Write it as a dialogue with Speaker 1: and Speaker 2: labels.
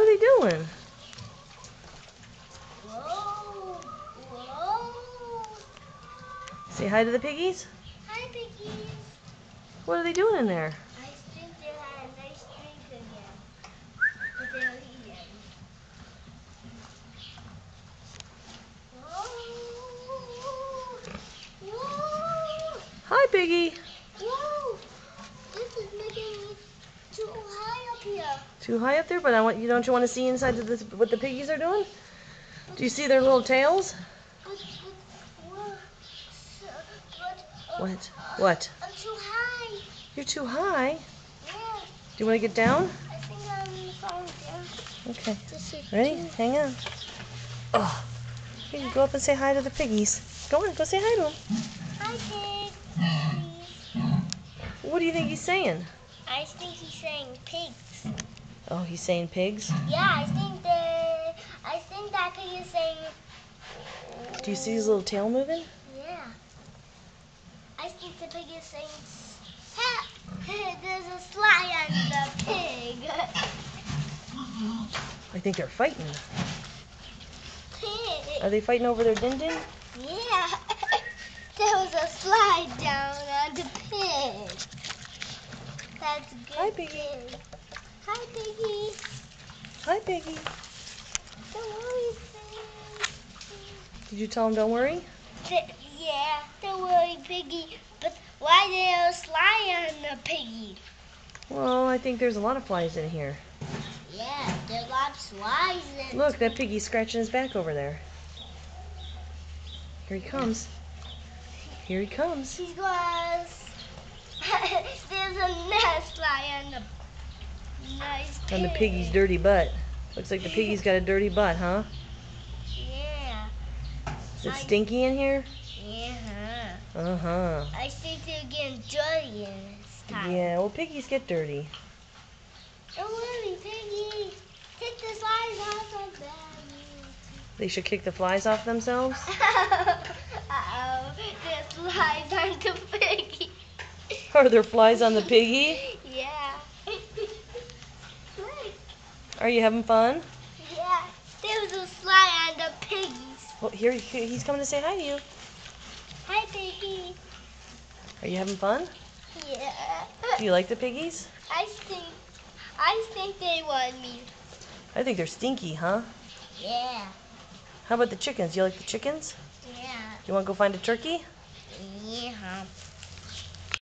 Speaker 1: they doing?
Speaker 2: Whoa. Whoa.
Speaker 1: Say hi to the piggies.
Speaker 2: Hi, piggies.
Speaker 1: What are they doing in there?
Speaker 2: I think they had a nice drink again. But they're eating. Whoa. Whoa.
Speaker 1: Hi, piggy.
Speaker 2: Whoa. This is making me too high up here.
Speaker 1: Too high up there, but don't you want to see inside of this, what the piggies are doing? Do you see their little tails? What? What?
Speaker 2: I'm too high.
Speaker 1: You're too high.
Speaker 2: Yeah.
Speaker 1: Do you want to get down?
Speaker 2: I think I'm falling down.
Speaker 1: Okay.
Speaker 2: This is
Speaker 1: Ready?
Speaker 2: too-
Speaker 1: Hang on. Oh, you can go up and say hi to the piggies. Go on, go say hi to them.
Speaker 2: Hi, pig.
Speaker 1: What do you think he's saying?
Speaker 2: I think he's saying pigs.
Speaker 1: Oh, he's saying pigs.
Speaker 2: Yeah, I think that pig is saying.
Speaker 1: Do you see his little tail moving?
Speaker 2: Yeah. I think the pig is saying. Ha! There's a fly on the pig.
Speaker 1: I think they're fighting.
Speaker 2: Pig.
Speaker 1: Are they fighting over their din-din?
Speaker 2: Yeah. There was a slide down on the pig. That's good.
Speaker 1: Hi, Piggy.
Speaker 2: Pig. Hi, Piggy.
Speaker 1: Hi, piggy.
Speaker 2: Don't worry,
Speaker 1: Did you tell him don't worry?
Speaker 2: Yeah, don't worry, Piggy. But why there a slide on the piggy?
Speaker 1: Well, I think there's a lot of flies in here.
Speaker 2: Yeah, there are lots of flies in.
Speaker 1: Look, that piggy's scratching his back over there. Here he comes. Here he comes.
Speaker 2: He goes. There's a nest fly on the nice pig.
Speaker 1: On the piggy's dirty butt. Looks like the piggy's got a dirty butt, huh?
Speaker 2: Yeah.
Speaker 1: Is it stinky in here?
Speaker 2: Yeah.
Speaker 1: Uh-huh.
Speaker 2: I think they're getting dirty in this time.
Speaker 1: Yeah, well, piggies get dirty.
Speaker 2: Don't worry, Piggy. Take the slides off of them.
Speaker 1: They should kick the flies off themselves?
Speaker 2: Uh-oh. There's flies on the piggy.
Speaker 1: Are there flies on the piggy?
Speaker 2: Yeah.
Speaker 1: Are you having fun?
Speaker 2: Yeah. There was a slide on the piggies.
Speaker 1: Well, he's coming to say hi to you.
Speaker 2: Hi, Piggy.
Speaker 1: Are you having fun?
Speaker 2: Yeah.
Speaker 1: Do you like the piggies?
Speaker 2: I think they want me.
Speaker 1: I think they're stinky, huh?
Speaker 2: Yeah.
Speaker 1: How about the chickens? You like the chickens?
Speaker 2: Yeah.
Speaker 1: You want to go find a turkey?
Speaker 2: Yeah.